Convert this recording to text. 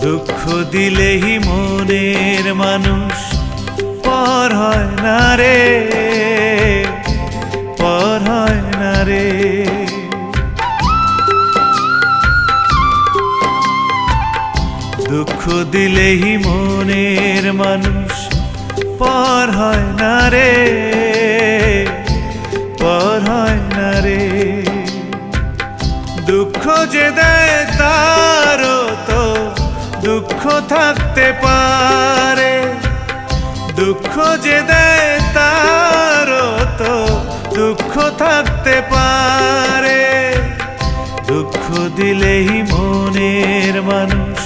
দুঃখ দিলেই মনের মানুষ পর হয় না রে, পর হয় না রে। দুঃখ দিলেই মনের মানুষ পর হয় না রে, পর হয় না রে। দুঃখ যে দেয় তারও তো দুঃখ থাকতে পারে, দুঃখ যে দেয় তারও তো দুঃখ থাকতে পারে। দুঃখ দিলেই মনের মানুষ